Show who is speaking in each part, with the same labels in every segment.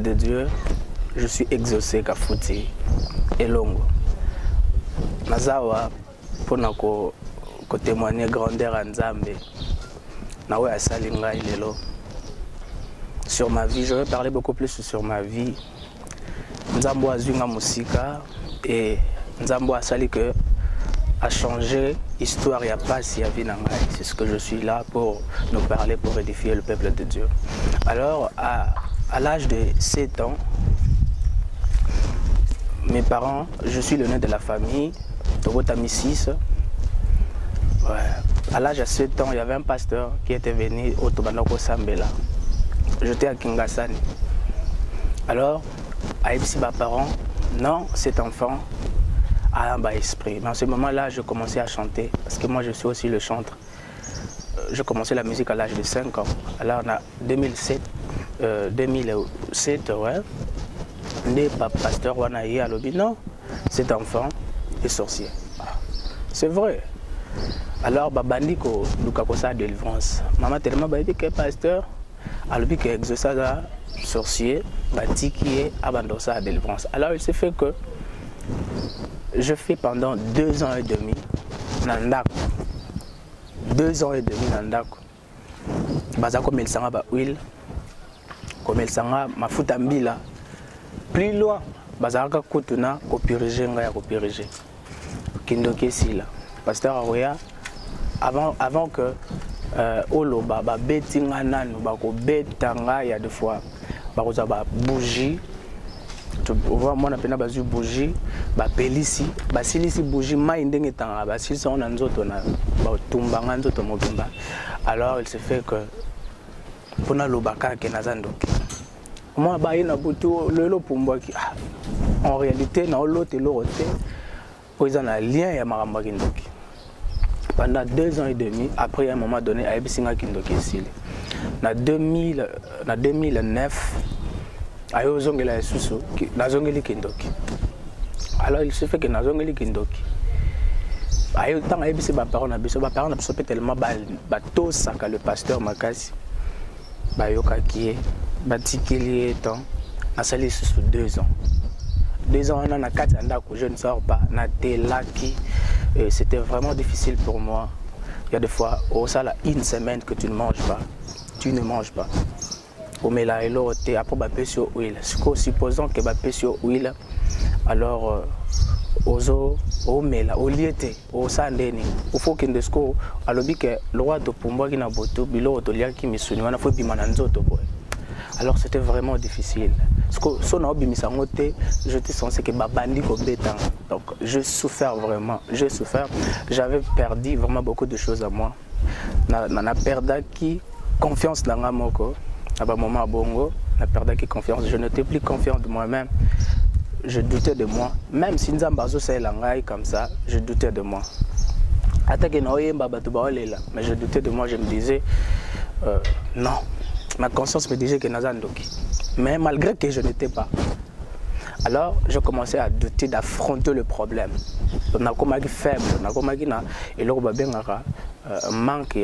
Speaker 1: de Dieu, je suis exaucé Kafuti et Longo. Nazawa pour témoigner grandeur en Nzambe. Nawe asalinga ilelo. Sur ma vie, je vais parler beaucoup plus sur ma vie. Nzambo azunga musika et Nzambo asali que a changé l'histoire et a passé à vie. C'est ce que je suis là pour nous parler, pour édifier le peuple de Dieu. Alors, à l'âge de 7 ans, mes parents, je suis le nez de la famille, Togotami 6. Ouais. À l'âge de 7 ans, il y avait un pasteur qui était venu au Tobanoko Sambela. J'étais à Kingasani. Alors, à Epsi, mes parents, non, cet enfant a un bas esprit. Mais en ce moment-là, je commençais à chanter, parce que moi, je suis aussi le chanteur. Je commençais la musique à l'âge de 5 ans. Alors, on a 2007, ouais. Né pasteur Wanaï à l'Obi, non, cet enfant est sorcier. C'est vrai. Alors, Babandiko, Lukakosa délivrance. Maman tellement dit que pasteur, à l'Obi qui exaucé sorcier, Bati qui est abandonné à délivrance. Alors, il s'est fait que je fais pendant 2 ans et demi Nandako. 2 ans et demi Nandako. Baza comme il s'en va huile, comme il s'en va ma foutambila. Plus loin, Bazaraka Kotuna, Kopirige, Ngaya Kopirige. Kindoke Sila. Pasteur Aroya, avant que Olo Baba Betingana, Bako Betanga, il y a 2 fois, Baroza bougie. Moi, on a besoin de bougie, pelisi, basilisi bougie, maïndeng tanga, basilisi on a nzoto na, tumbanga nzoto mobimba. Alors il se fait que pour na lobaka ke nazandoki. Moi ba ina butu lelo pumbaki. En réalité na l'autre l'autre, ils ont un lien ya maramba kindoki. Pendant 2 ans et demi, après à un moment donné, à Ebisinga kindoki ici. Na 2009. Alors il se fait que Nazongeli Kindoki. Tant que ses parents n'ont tellement bateau sac le pasteur Makasi. Bayoka qui est batikili étant à salir sous 2 ans. 2 ans on a 4 ans je ne sors pas. C'était vraiment difficile pour moi. Il y a des fois au sala 1 semaine que tu ne manges pas. Tu ne manges pas. Après, supposons que tu sur huile, alors, il faut que le roi de Pumba qui n'a pas alors, c'était vraiment difficile. J'étais censé que Babandi donc, je souffert vraiment. J'ai souffert. J'avais perdu vraiment beaucoup de choses à moi. J'ai perdu confiance dans la moko. À un moment bongo, j'ai perdu confiance. Je n'étais plus confiant de moi-même. Je doutais de moi. Même si Nzambazo c'est langai comme ça, je doutais de moi. Mais je doutais de moi. Je me disais non. Ma conscience me disait que Nazandoki. Mais malgré que je n'étais pas. Alors, je commençais à douter d'affronter le problème. On a comme faible, on a comme et là on manque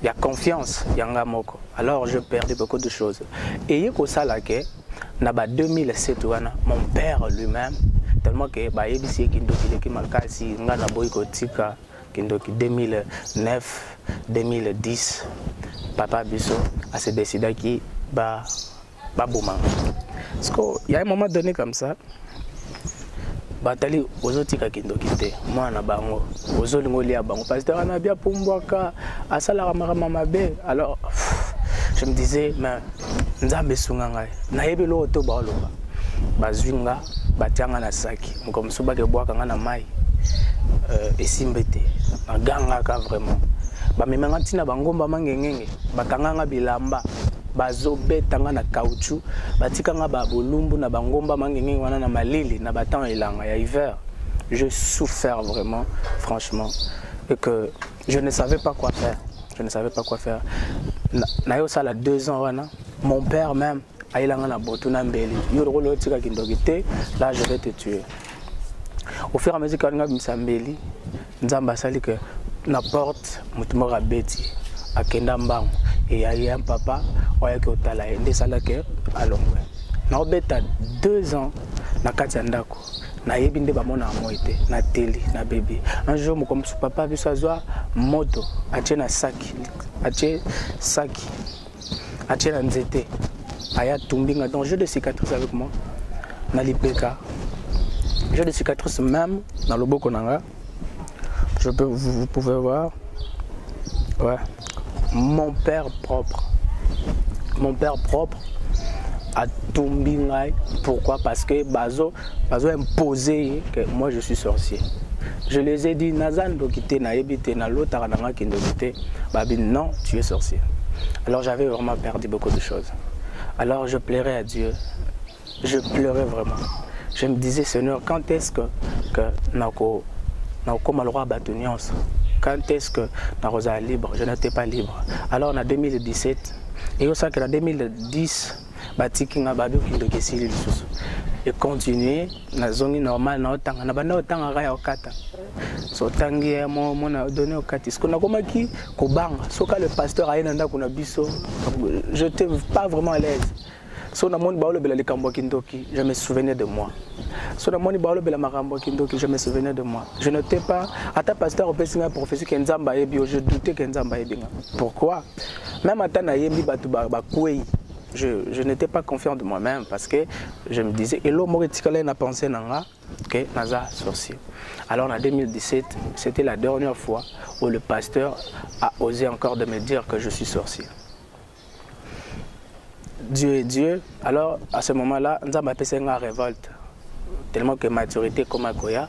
Speaker 1: il y a confiance, alors je perdais beaucoup de choses. Et il y a ça là que, en 2007, mon père lui-même, tellement que ABC Kindoki Makasi, Ngana Boykotika, Kindoki 2009, 2010, Papa Bisso a se décidé qu'il va Babouman. Parce qu'il y a un moment donné comme ça. Batali ozotika kindoki te mwana bango ozolingo lia bango pasteur ana bia pumbwaka asala mama mabe. Alors je me disais mais nzambe sunga ngai na yebelo to baoloba bazwinga batianga na saki mukomso ba ke bwaka nga na mai esimbete aganga ka vraiment ba memanga tina bangomba mangengenge bakanganga bilamba bazo betanga na caoutchouc batikanga ba bolumbu na bangomba mangenge wana na malili na batan elanga ya hiver. Je souffert vraiment franchement et que je ne savais pas quoi faire. Je ne savais pas quoi faire. Na yo sala 2 ans wana mon père même ailanga na botuna mbeli yoro lo tika kindogite là je vais te tuer. Au fur et à mesure que nga bisambeli nzamba sali que na porte mutumora beti akenda mbango. Et il y a un papa qui a été là, il a été naobeta 2 ans na kati ya ndako nayebi nde bamona moi te na télé na bébé un jour comme papa biso azwa moto atie na saki atie na nzete aya tumbinga donc j'ai des cicatrices avec moi na lipeka j'ai des cicatrices même dans le loboko nanga vous pouvez voir ouais mon père propre a tombé. Pourquoi? Parce que Bazo imposé que moi je suis sorcier. Je les ai dit Nazan dokite na ebite na l'autre nanga ki ndokite babi non tu es sorcier. Alors j'avais vraiment perdu beaucoup de choses. Alors je pleurais à Dieu. Je pleurais vraiment. Je me disais Seigneur, quand est-ce que nako malroi batuniance? Quand est-ce que narosa libre? Je n'étais pas libre. Alors en 2017 et au ça que en 2010 batikinga babi kindoki sili lisusu et continuer na zongi normal na otanga na banda otanga kaya okata so tangi mo na donner okati ce qu'on a komaki kobanga soka le pasteur ayena ndako na biso je n'étais pas vraiment à l'aise so na moni baolo bela likambo kindoki je me souvenais de moi so na moni baolo bela makambo kindoki je me souvenais de moi je n'étais pas ata pasteur opesinga prophétie que nzamba yebi je doutais que nzamba yebinga pourquoi même ata na yembi batu ba kwei je n'étais pas confiant de moi-même parce que je me disais et l'homme n'a pensé que Naza sorcier. Alors en 2017, c'était la dernière fois où le pasteur a osé encore de me dire que je suis sorcier. Dieu est Dieu. Alors à ce moment-là, nous avons fait une révolte. Tellement que maturité comme à Koya,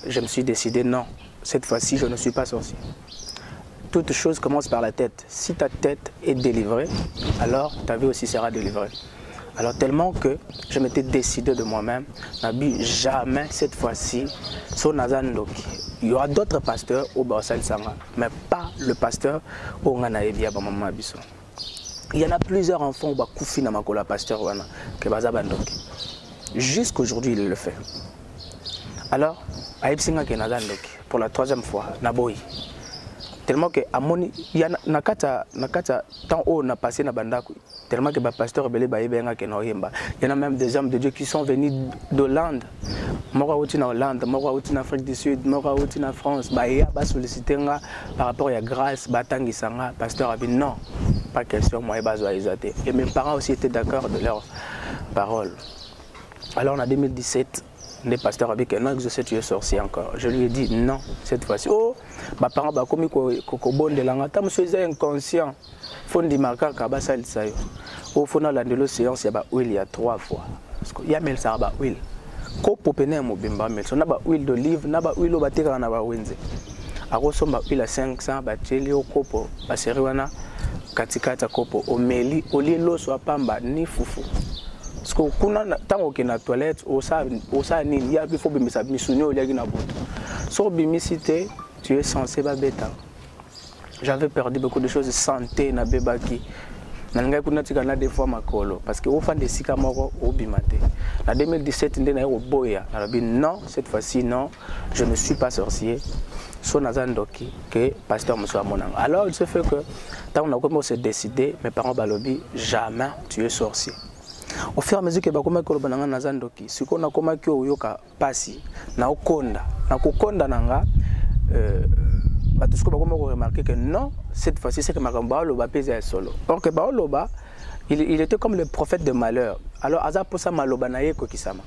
Speaker 1: je me suis décidé non, cette fois-ci je ne suis pas sorcier. Toute chose commence par la tête. Si ta tête est délivrée, alors ta vie aussi sera délivrée. Alors tellement que je m'étais décidé de moi-même, n'abus jamais cette fois-ci sur Nazandoki. Il y aura d'autres pasteurs au Bassal Sanga, mais pas le pasteur au Nganaebia Bamama Biso. Il y en a plusieurs enfants au Bakoufi Namakola pasteur Wana, que Bazabandoki. Jusqu'aujourd'hui, il le fait. Alors, Aïbsinga ke Nazandoki, pour la 3e fois, Naboyi. Tellement que amoni ya nakata tant haut on a passé na bandako tellement que ba pasteur belé ba yebenga ke na yemba il y en a même des hommes de Dieu qui sont venus d'Hollande moko outi na Hollande moko outi na Afrique du Sud moko outi na France ba ya ba solliciter nga par rapport à grâce ba tangisanga pasteur a dit non pas question moi bazo aizaté et mes parents aussi étaient d'accord de leur parole. Alors en 2017 les pasteurs avaient dit non, je sais tu es sorcier encore. Je lui ai dit non, cette fois-ci. Oh, mes parents ont commis bon de l'anga. Je suis inconscient. Il faut dire que je suis au fond de la séance, il y a 3 fois. Il y a 1000 huile. Quand on a huile d'olive, on a huile de huile à 500, on a katikata kopo omeli olilo so pamba ni fufu. Parce que kuna tango ke na toilette osa ni ya il faut bimisa misuni oliaki na boto. So bimisité tu es censé ba beta. J'avais perdu beaucoup de choses santé na bebaki. Nanga kuna tika na des fois makolo parce que au fan de sika moko obimate. En 2017 ndé na yo boya. Arabi non, cette fois-ci non, je ne suis pas sorcier. So nazandoki que pasteur Moussa Monang. Alors il se fait que tant on a commencé à décider, mes parents balobi jamais tu es sorcier. Au fur et à mesure que bakoma ko bananga nazandoki, ce qu'on a koma ki oyoka pasi na okonda, na kokonda nanga batusko bakoma ko remarquer que non, cette fois-ci c'est que makamba loba pesa solo. Or que baoloba il était comme le prophète de malheur. Alors aza posa maloba na ye ko kisama.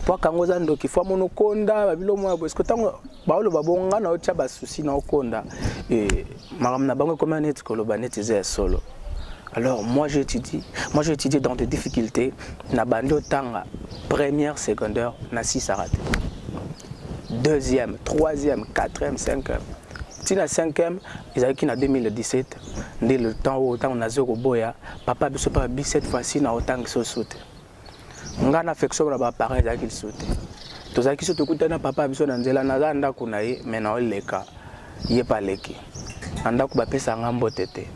Speaker 1: Pour kango zandoki fo mono konda babilo mo parce que tango baoloba bonga na otia ba souci na okonda et maram na bango comme net ko loba net ze solo. Alors moi j'ai étudié dans des difficultés na bando tanga première secondaire na 6 raté. Deuxième, troisième, quatrième, cinquième. Tina cinquième, ils avaient qui en 2017, dès le temps où on a zéro boya, papa biso pas bi cette fois-ci na autant que saute. Ngana affection na ba parents za qu'il saute. To za ki saute kutana papa biso na nzela na zanda kuna ye mena oleka. Ye pa leki. Anda ku ba pesa ngambo tete.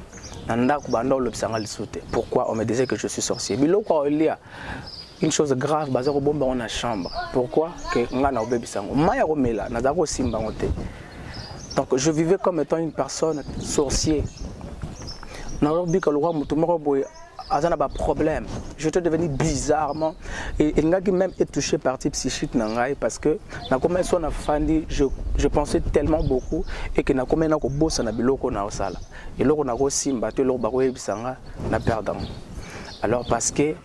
Speaker 1: Pourquoi on me disait que je suis sorcier? Il y a une chose grave, dans la chambre. Pourquoi? Donc je vivais comme étant une personne sorcier. a un problème. J'étais devenu bizarrement. Et il a même été touché par partie psychique parce que je pensais tellement beaucoup et que alors parce que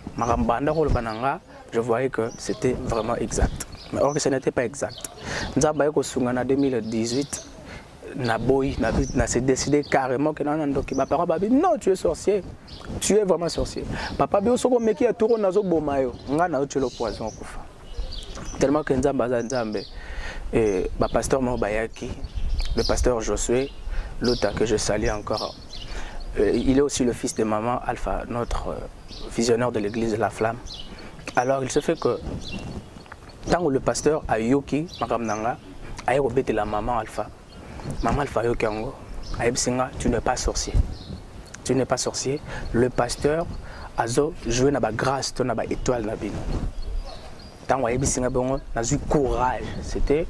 Speaker 1: je voyais que c'était vraiment exact. Mais or que ce n'était pas exact. Nous avons en 2018. n'a s'est décidé carrément que mes parents m'ont dit non, tu es sorcier, tu es vraiment sorcier. Papa bio soko meki a tourné nazo bomayo, nga na tu le poison kufa. Tellement que nzamba et ma pasteur Mobayaki, le pasteur Josué, l'autre que je salue encore. Il est aussi le fils de maman Alpha, notre visionnaire de l'église de la Flamme. Alors il se fait que tant que le pasteur Ayoki Makamnanga a rebêté la maman Alpha. Maman Alpha Yokango, tu n'es pas sorcier. Tu n'es pas sorcier. Le pasteur a joué dans la grâce, dans la étoile. Tant que tu as eu courage, c'était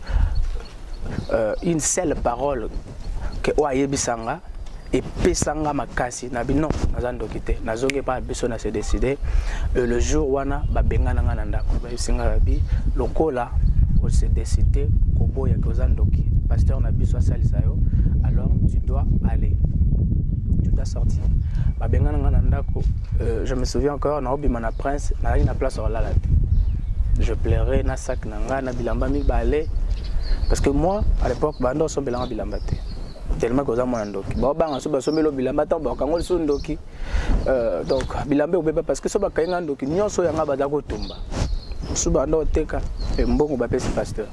Speaker 1: une seule parole que Oayebisanga et Pesanga Makasi. Non, Nazoge pas besoin de décider. Le jour où on a Lokola, on s'est décidé Koboya Kozandoki. Pasteur Nabiso Salisayo, alors tu dois aller. Tu dois sortir. Je me souviens encore, na prince, na une place sur la late. Je pleurais, na sac nanga, na bilamba mi balé. Parce que moi, à l'époque, bando son bilamba bilambate. Tellement que ça mon andoki. Bon bang so baso melo bilamba tan ba kangol so ndoki. Donc bilamba obeba parce que so ba kainga ndoki nyonso yanga baza ko tumba. So bando teka e mbongo ba pesi pasteur.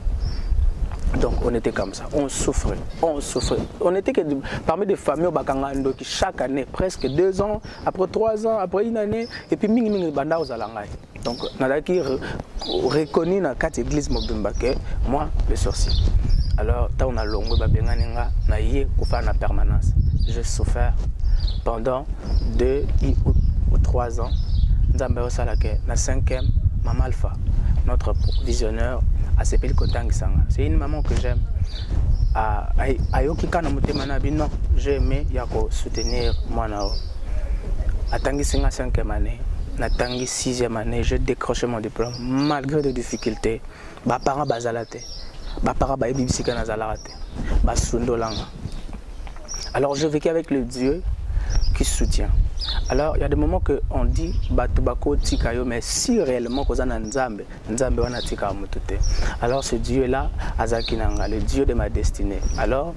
Speaker 1: Donc on était comme ça, on souffrait, on souffrait. On était que parmi des familles au qui chaque année, presque 2 ans, après 3 ans, après une année, et puis mingi banda aux alangai. Donc on a qui reconnu dans 4 églises Mobimbaké, moi le sorcier. Alors tant on a longo babenganinga na yé pour faire la permanence. J'ai souffert pendant 2 ou 3 ans. Nzambe osalake na 5e Maman Alpha, notre visionneur. C'est une maman que j'aime. J'ai aimé soutenir moi. À Tangi 5e année, à Tangi 6e année, j'ai décroché mon diplôme malgré des difficultés. Mes parents bazalate, mes parents babibisika nazalate, basundolanga. Alors je vécu avec le Dieu qui soutient. Alors il y a des moments que on dit batubako tikayo, mais si réellement qu'on a nzambe wana tika mutute. Alors ce Dieu là azakinanga, le Dieu de ma destinée. Alors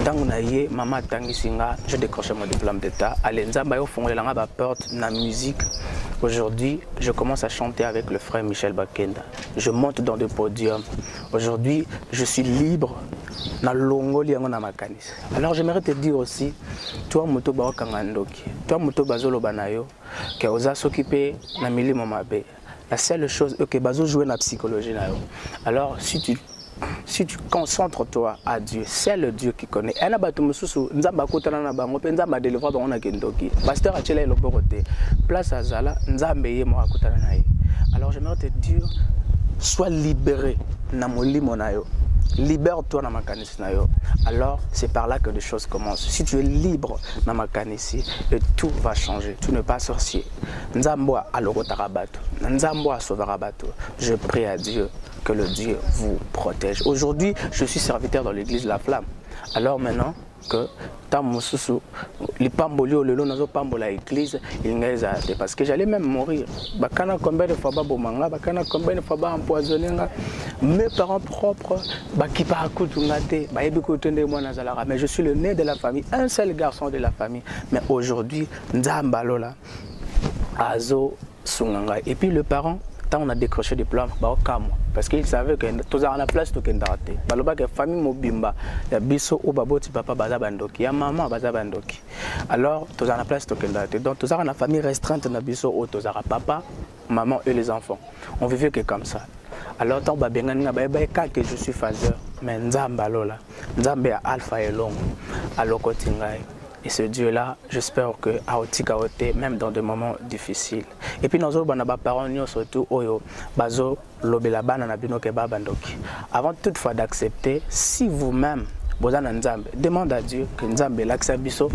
Speaker 1: dans on a yé maman tangi singa, j'ai décroché mon diplôme d'état. Allez nzamba yo fongole langa ba porte na musique. Aujourd'hui, je commence à chanter avec le frère Michel Bakenda. Je monte dans des podiums. Aujourd'hui, je suis libre. Alors j'aimerais te dire aussi, toi moto ba kangandoki, toi moto bazolo banayo, que oza s'occuper na mili momabe. La seule chose que bazo jouer na psychologie nayo. Alors si tu concentres toi à Dieu, c'est le Dieu qui connaît. Elle a battu mususu nzamba kotana na bango pe nzamba délivrer bango na kendoki. Pasteur a tchela eloko côté. Place à Zala, nzambe ye mo akotana na ye. Alors j'aimerais te dire, sois libéré na molimo na yo. Libère-toi dans ma canisse. Alors c'est par là que les choses commencent. Si tu es libre dans ma canisse, tout va changer. Tu n'es pas sorcier. Nzamboa alorotarabato. Nzamboa sauvarabato. Je prie à Dieu que le Dieu vous protège. Aujourd'hui, je suis serviteur dans l'église La Flamme. Alors maintenant que les pambolio le long nazo pambola église il n'est parce que j'allais même mourir. Bakana combien de fois babomanga, bakana combien de fois ba empoisonner mes parents propres baki pa kutungate ba yebiko tende moi nazalara, mais je suis le né de la famille, un seul garçon de la famille, mais aujourd'hui nzamba lola azo sunganga. Et puis le parent on a décroché des plans parce qu'il savait que tous en la place tout kendate baloba que famille mobimba ya biso o baboti papa baza bandoki ya maman baza bandoki. Alors tous en la place tout kendate, donc tous en la famille restreinte na biso o tous papa maman et les enfants on vivait que comme ça. Alors tant babengani na ba que je suis phaseur, mais nzamba lola nzambe ya alpha et long alokotingai. Et ce Dieu-là, j'espère que Aotikaote, même dans des moments difficiles. Et puis nous avons des parents surtout bazo lobelabana na bino ke babandoki. Avant toutefois d'accepter, si vous-même vous avez un Nzambe, demande à Dieu que Nzambe l'accepte biso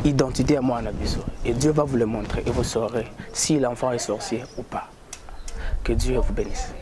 Speaker 1: identité à moi en abisso. Et Dieu va vous le montrer et vous saurez si l'enfant est sorcier ou pas. Que Dieu vous bénisse.